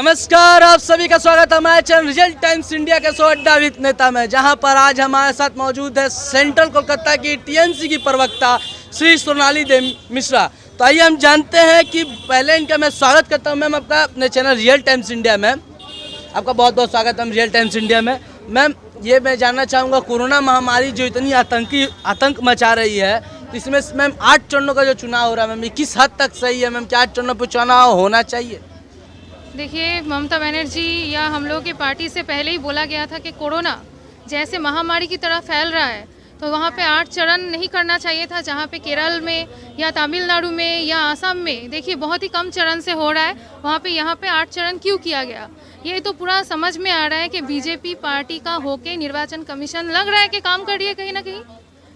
नमस्कार, आप सभी का स्वागत है हमारे चैनल रिजल्ट टाइम्स इंडिया के शो अड्डा विद नेता में, जहां पर आज हमारे साथ मौजूद है सेंट्रल कोलकाता की टीएमसी की प्रवक्ता श्री सोनाली देवी मिश्रा। तो आइए हम जानते हैं कि पहले इनका मैं स्वागत करता हूं मैम आपका अपने चैनल रिजल्ट टाइम्स इंडिया में। आपका बहुत बहुत स्वागत है रिजल्ट टाइम्स इंडिया में। मैम ये मैं जानना चाहूँगा, कोरोना महामारी जो इतनी आतंक मचा रही है, तो इसमें मैम 8 चरणों का जो चुनाव हो रहा है मैम, ये किस हद तक सही है मैम? क्या 8 चरणों पर चुनाव होना चाहिए? देखिए, ममता बनर्जी या हम लोगों की पार्टी से पहले ही बोला गया था कि कोरोना जैसे महामारी की तरह फैल रहा है तो वहाँ पे 8 चरण नहीं करना चाहिए था, जहाँ पे केरल में या तमिलनाडु में या असम में देखिए बहुत ही कम चरण से हो रहा है, वहाँ पे यहाँ पे 8 चरण क्यों किया गया? ये तो पूरा समझ में आ रहा है कि बीजेपी पार्टी का होके निर्वाचन कमीशन लग रहा है कि काम कर रही है कहीं ना कहीं,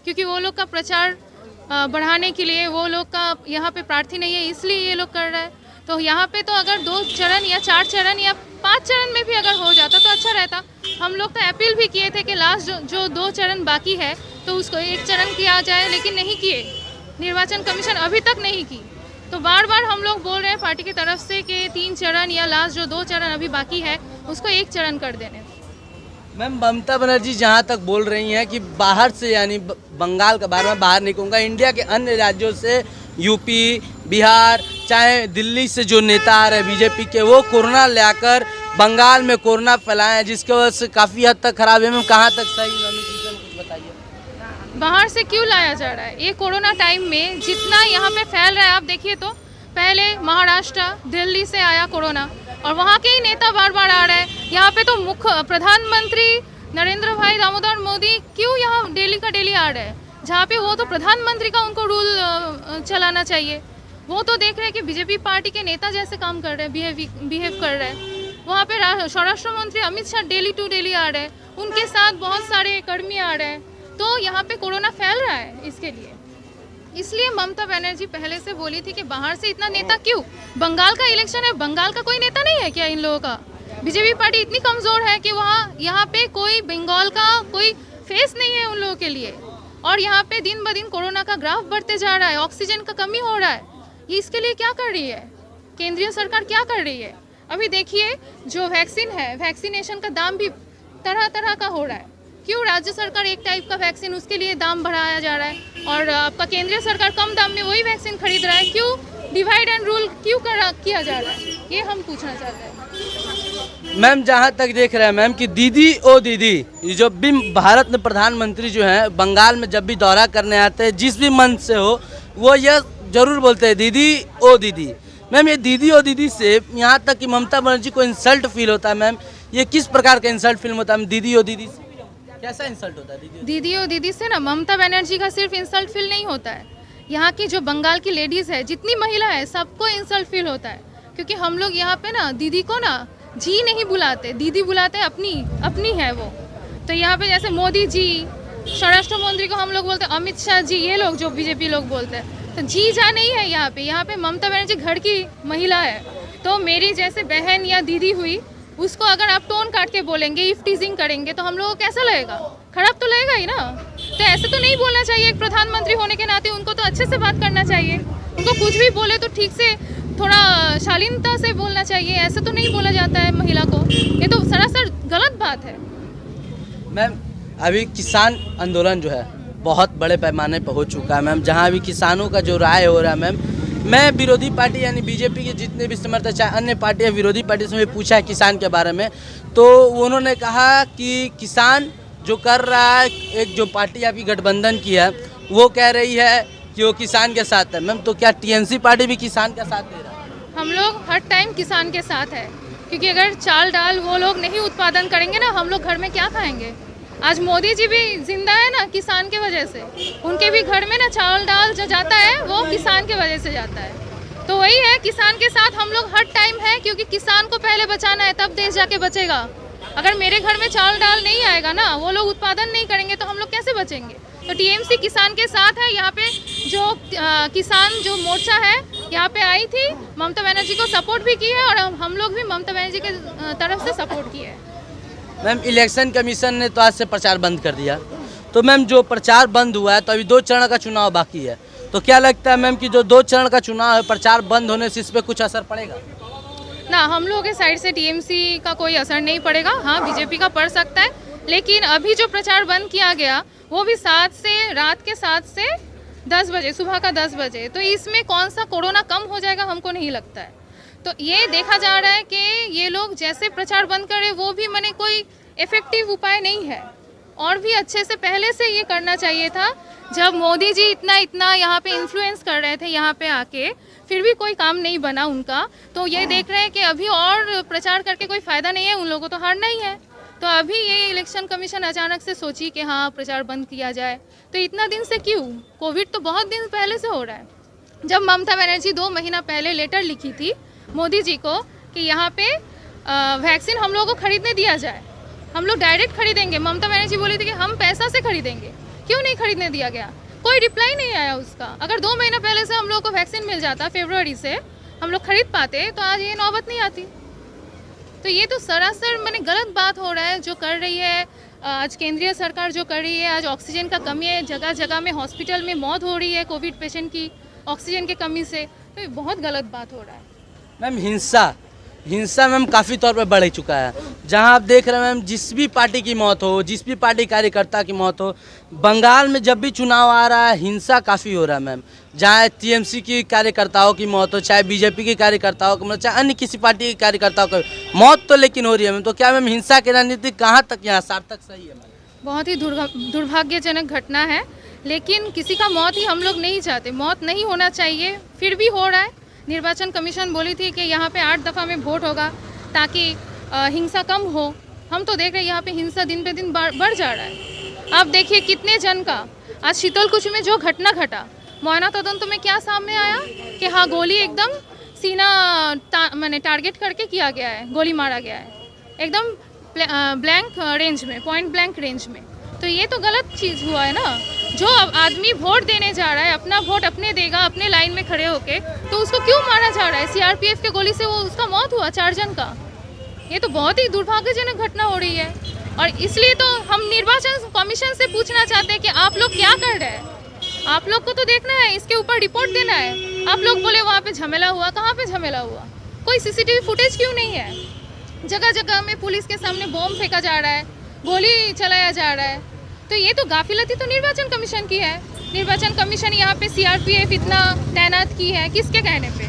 क्योंकि वो लोग का प्रचार बढ़ाने के लिए वो लोग का यहाँ पे प्रार्थी नहीं है, इसलिए ये लोग कर रहा है। तो यहाँ पे तो अगर 2 चरण या 4 चरण या 5 चरण में भी अगर हो जाता तो अच्छा रहता। हम लोग तो अपील भी किए थे कि लास्ट जो 2 चरण बाकी है तो उसको 1 चरण किया जाए, लेकिन नहीं किए, निर्वाचन कमीशन अभी तक नहीं की। तो बार बार हम लोग बोल रहे हैं पार्टी की तरफ से कि 3 चरण या लास्ट जो 2 चरण अभी बाकी है उसको 1 चरण कर देने। मैम ममता बनर्जी जहाँ तक बोल रही हैं कि बाहर से, यानी बंगाल का बार बाहर नहीं कहूँगा, इंडिया के अन्य राज्यों से, यूपी, बिहार, चाहे दिल्ली से जो नेता आ रहे हैं बीजेपी के, वो कोरोना लाकर बंगाल में कोरोना फैलाए हैं, जिसकी वजह से काफ़ी हद तक खराब है। मैम कहाँ तक सही है, कुछ बताइए। बाहर से क्यों लाया जा रहा है? ये कोरोना टाइम में जितना यहाँ पे फैल रहा है, आप देखिए तो पहले महाराष्ट्र, दिल्ली से आया कोरोना और वहाँ के ही नेता बार बार आ रहे हैं। यहाँ पे तो मुख्य प्रधानमंत्री नरेंद्र भाई दामोदर मोदी क्यों यहाँ डेली का डेली आ रहे हैं, जहाँ पे वो तो प्रधानमंत्री का उनको रूल चलाना चाहिए। वो तो देख रहे हैं कि बीजेपी पार्टी के नेता जैसे काम कर रहे हैं, बिहेव कर रहे हैं। वहाँ पे स्वराष्ट्र मंत्री Amit Shah daily to daily आ रहे हैं, उनके साथ बहुत सारे कर्मी आ रहे हैं। तो यहाँ पे कोरोना फैल रहा है इसके लिए, इसलिए ममता बनर्जी पहले से बोली थी कि बाहर से इतना नेता क्यों? बंगाल का इलेक्शन है, बंगाल का कोई नेता नहीं है क्या इन लोगों का? बीजेपी पार्टी इतनी कमज़ोर है कि वहाँ यहाँ पे कोई बंगाल का कोई फेस नहीं है उन लोगों के लिए। और यहाँ पे दिन ब दिन कोरोना का ग्राफ बढ़ते जा रहा है, ऑक्सीजन का कमी हो रहा है। ये इसके लिए क्या कर रही है केंद्रीय सरकार? क्या कर रही है? अभी देखिए जो वैक्सीन है, वैक्सीनेशन का दाम भी तरह तरह का हो रहा है। क्यों राज्य सरकार एक टाइप का वैक्सीन, उसके लिए दाम बढ़ाया जा रहा है और आपका केंद्रीय सरकार कम दाम में वही वैक्सीन खरीद रहा है? क्यों डिवाइड एंड रूल क्यों किया जा रहा है? ये हम पूछना चाहते हैं। मैम जहाँ तक देख रहे हैं मैम कि दीदी ओ दीदी, ये जो भी भारत में प्रधानमंत्री जो हैं बंगाल में जब भी दौरा करने आते हैं, जिस भी मंच से हो, वो यह जरूर बोलते हैं दीदी ओ दीदी। मैम ये दीदी ओ दीदी से यहाँ तक कि ममता बनर्जी को इंसल्ट फील होता है। मैम ये किस प्रकार का इंसल्ट फील होता है दीदी ओ दीदी से? कैसा इंसल्ट होता है दीदी ओ दीदी से? ना ममता बनर्जी का सिर्फ इंसल्ट फील नहीं होता है, यहाँ की जो बंगाल की लेडीज़ है, जितनी महिला है, सबको इंसल्ट फील होता है। क्योंकि हम लोग यहाँ पे ना दीदी को ना जी नहीं बुलाते, दीदी बुलाते अपनी है वो। तो यहाँ पे जैसे मोदी जी, स्वराष्ट्र मंत्री को हम लोग बोलते हैं अमित शाह जी, ये लोग जो बीजेपी लोग बोलते हैं, तो जी जा नहीं है यहाँ पे ममता बनर्जी घर की महिला है। तो मेरी जैसे बहन या दीदी हुई, उसको अगर आप टोन काट के बोलेंगे, इफ टीजिंग करेंगे, तो हम लोगों को कैसा लगेगा? खराब तो लगेगा ही ना। तो ऐसे तो नहीं बोलना चाहिए। एक प्रधानमंत्री होने के नाते उनको तो अच्छे से बात करना चाहिए। उनको कुछ भी बोले तो ठीक से, थोड़ा शालीनता से बोलना चाहिए। ऐसे तो नहीं बोला जाता है महिला को, ये तो सरासर गलत बात है। मैम अभी किसान आंदोलन जो है बहुत बड़े पैमाने पर हो चुका है मैम, जहाँ अभी किसानों का जो राय हो रहा है मैम, मैं विरोधी पार्टी यानी बीजेपी के जितने भी समर्थक, चाहे अन्य पार्टी या विरोधी पार्टी से पूछा है किसान के बारे में, तो उन्होंने कहा कि किसान जो कर रहा है, एक जो पार्टी आपकी गठबंधन की है वो कह रही है कि वो किसान के साथ है। मैम तो क्या टीएमसी पार्टी भी किसान का साथ दे रहा है? हम लोग हर टाइम किसान के साथ है, क्योंकि अगर चाल डाल वो लोग नहीं उत्पादन करेंगे ना, हम लोग घर में क्या खाएंगे? आज मोदी जी भी जिंदा है ना किसान के वजह से, उनके भी घर में ना चावल दाल जो जाता है वो किसान के वजह से जाता है। तो वही है, किसान के साथ हम लोग हर टाइम है, क्योंकि किसान को पहले बचाना है, तब देश जाके बचेगा। अगर मेरे घर में चावल दाल नहीं आएगा ना, वो लोग उत्पादन नहीं करेंगे, तो हम लोग कैसे बचेंगे? तो टीएमसी किसान के साथ है। यहाँ पे जो किसान जो मोर्चा है यहाँ पे आई थी, ममता बनर्जी को सपोर्ट भी की है और हम लोग भी ममता बनर्जी के तरफ से सपोर्ट किए है। मैम इलेक्शन कमीशन ने तो आज से प्रचार बंद कर दिया, तो मैम जो प्रचार बंद हुआ है तो अभी 2 चरण का चुनाव बाकी है, तो क्या लगता है मैम कि जो 2 चरण का चुनाव है, प्रचार बंद होने से इस पर कुछ असर पड़ेगा? ना हम लोगों के साइड से टीएमसी का कोई असर नहीं पड़ेगा। हाँ, बीजेपी का पड़ सकता है, लेकिन अभी जो प्रचार बंद किया गया वो भी रात के 7 से 10 बजे, सुबह का 10 बजे, तो इसमें कौन सा कोरोना कम हो जाएगा हमको नहीं लगता है। तो ये देखा जा रहा है कि ये लोग जैसे प्रचार बंद करे वो भी माने कोई इफेक्टिव उपाय नहीं है, और भी अच्छे से पहले से ये करना चाहिए था। जब मोदी जी इतना यहाँ पे इन्फ्लुएंस कर रहे थे यहाँ पे आके, फिर भी कोई काम नहीं बना उनका, तो ये देख रहे हैं कि अभी और प्रचार करके कोई फ़ायदा नहीं है, उन लोगों को तो हारना ही है। तो अभी ये इलेक्शन कमीशन अचानक से सोची कि हाँ प्रचार बंद किया जाए, तो इतना दिन से क्यों? कोविड तो बहुत दिन पहले से हो रहा है। जब ममता बनर्जी 2 महीना पहले लेटर लिखी थी मोदी जी को कि यहाँ पे वैक्सीन हम लोगों को खरीदने दिया जाए, हम लोग डायरेक्ट खरीदेंगे, ममता बनर्जी बोली थी कि हम पैसा से खरीदेंगे, क्यों नहीं खरीदने दिया गया? कोई रिप्लाई नहीं आया उसका। अगर 2 महीना पहले से हम लोग को वैक्सीन मिल जाता, फरवरी से हम लोग खरीद पाते, तो आज ये नौबत नहीं आती। तो ये तो सरासर मैंने गलत बात हो रहा है जो कर रही है आज केंद्रीय सरकार, जो कर रही है। आज ऑक्सीजन का कमी है, जगह जगह में हॉस्पिटल में मौत हो रही है कोविड पेशेंट की ऑक्सीजन की कमी से, तो ये बहुत गलत बात हो रहा है। मैम हिंसा मैम काफ़ी तौर पे बढ़ चुका है। जहां आप देख रहे हैं मैम, जिस भी पार्टी की मौत हो, जिस भी पार्टी कार्यकर्ता की मौत हो, बंगाल में जब भी चुनाव आ रहा है हिंसा काफ़ी हो रहा है मैम। जहां टीएमसी की कार्यकर्ताओं की मौत हो, चाहे बीजेपी के कार्यकर्ताओं की मौत, चाहे अन्य किसी पार्टी के कार्यकर्ताओं की मौत तो लेकिन हो रही है मैम। तो क्या मैम हिंसा की रणनीति कहाँ तक यहाँ सार्थक सही है मैम? बहुत ही दुर्भाग्यजनक घटना है, लेकिन किसी का मौत ही हम लोग नहीं चाहते, मौत नहीं होना चाहिए, फिर भी हो रहा है। निर्वाचन कमीशन बोली थी कि यहाँ पे 8 दफ़ा में वोट होगा ताकि हिंसा कम हो। हम तो देख रहे हैं यहाँ पे हिंसा दिन पे दिन बढ़ जा रहा है। आप देखिए कितने जन का आज शीतलकुची में जो घटना घटा, मोयना तदंत में क्या सामने आया कि हाँ गोली एकदम सीना मैंने टारगेट करके किया गया है, गोली मारा गया है एकदम ब्लैंक रेंज में, पॉइंट ब्लैंक रेंज में। तो ये तो गलत चीज़ हुआ है ना। जो आदमी वोट देने जा रहा है, अपना वोट अपने देगा, अपने लाइन में खड़े होके, तो उसको क्यों मारा जा रहा है? सीआरपीएफ के गोली से वो उसका मौत हुआ 4 जन का। ये तो बहुत ही दुर्भाग्यजनक घटना हो रही है, और इसलिए तो हम निर्वाचन कमीशन से पूछना चाहते हैं कि आप लोग क्या कर रहे हैं? आप लोग को तो देखना है, इसके ऊपर रिपोर्ट देना है। आप लोग बोले वहाँ पे झमेला हुआ, कहाँ पे झमेला हुआ? कोई सीसीटीवी फुटेज क्यों नहीं है? जगह जगह में पुलिस के सामने बॉम्ब फेंका जा रहा है, गोली चलाया जा रहा है। तो ये तो गाफिलती तो निर्वाचन कमीशन की है। निर्वाचन कमीशन यहाँ पे सीआरपीएफ इतना तैनात की है किसके कहने पे?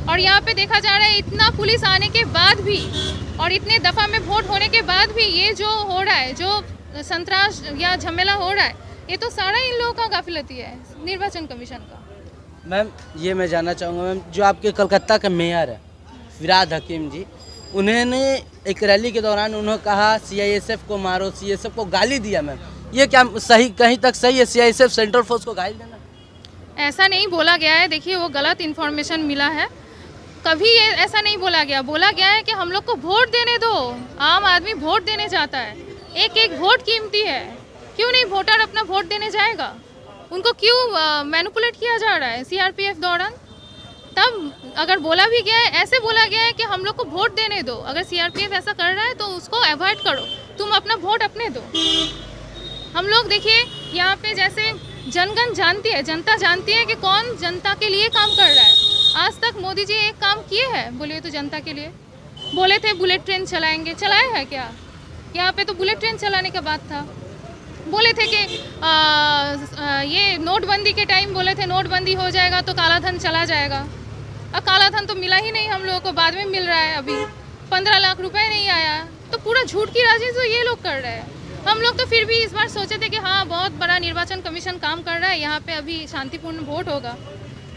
और यहाँ पे देखा जा रहा है इतना पुलिस आने के बाद भी और इतने दफ़ा में वोट होने के बाद भी ये जो हो रहा है, जो संतराश या झमेला हो रहा है, ये तो सारा इन लोगों का गाफिलती है, निर्वाचन कमीशन का। मैम ये मैं जानना चाहूँगा मैम, जो आपके कलकत्ता के मेयर है फिरहाद हकीम जी, उन्होंने एक रैली के दौरान उन्होंने कहा सीआईएसएफ को मारो, सीआईएसएफ को गाली दिया मैम, ये क्या सही, कहीं तक सही है सीआईएसएफ सेंट्रल फोर्स को गाली देना? ऐसा नहीं बोला गया है। देखिए वो गलत इन्फॉर्मेशन मिला है, कभी ये ऐसा नहीं बोला गया है कि हम लोग को वोट देने दो। आम आदमी वोट देने जाता है, एक एक वोट कीमती है, क्यों नहीं वोटर अपना वोट देने जाएगा? उनको क्यों मैनिपुलेट किया जा रहा है सीआरपीएफ दौरान? तब अगर बोला भी गया है, ऐसे बोला गया है कि हम लोग को वोट देने दो, अगर सीआरपीएफ ऐसा कर रहा है तो उसको अवॉइड करो, तुम अपना वोट अपने दो। हम लोग देखिए यहाँ पे जैसे जनगण जानती है, जनता जानती है कि कौन जनता के लिए काम कर रहा है। आज तक मोदी जी एक काम किए हैं बोलिए तो जनता के लिए? बोले थे बुलेट ट्रेन चलाएंगे, चलाए है क्या? यहाँ पे तो बुलेट ट्रेन चलाने का बात था। बोले थे कि ये नोटबंदी के टाइम बोले थे नोटबंदी हो जाएगा तो काला धन चला जाएगा। अब काला धन तो मिला ही नहीं हम लोगों को, बाद में मिल रहा है। अभी 15 लाख रुपए नहीं आया, तो पूरा झूठ की राजी तो ये लोग कर रहे हैं। हम लोग तो फिर भी इस बार सोचे थे कि हाँ बहुत बड़ा निर्वाचन कमीशन काम कर रहा है, यहाँ पे अभी शांतिपूर्ण वोट होगा।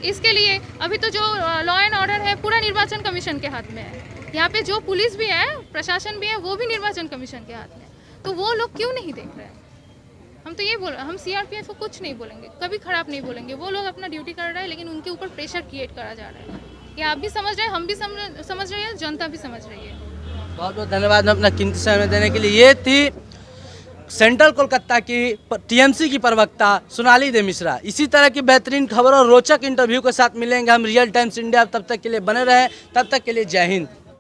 इसके लिए अभी तो जो लॉ एंड ऑर्डर है पूरा निर्वाचन कमीशन के हाथ में है। यहाँ पे जो पुलिस भी है, प्रशासन भी है, वो भी निर्वाचन कमीशन के हाथ में है। तो वो लोग क्यों नहीं देख रहे हैं? हम तो ये बोल रहे हैं, हम सीआरपीएफ को कुछ नहीं बोलेंगे, कभी खराब नहीं बोलेंगे। वो लोग अपना ड्यूटी कर रहे हैं, लेकिन उनके ऊपर प्रेशर क्रिएट करा जा रहा है। ये आप भी समझ रहे हैं, हम भी समझ रहे हैं, जनता भी समझ रही है। बहुत बहुत धन्यवाद मैं अपना कीमती समय देने के लिए। ये थी सेंट्रल कोलकाता की टीएमसी की प्रवक्ता सोनाली दे मिश्रा। इसी तरह की बेहतरीन खबर और रोचक इंटरव्यू के साथ मिलेंगे हम रियल टाइम्स इंडिया। तब तक के लिए बने रहे, तब तक के लिए जय हिंद।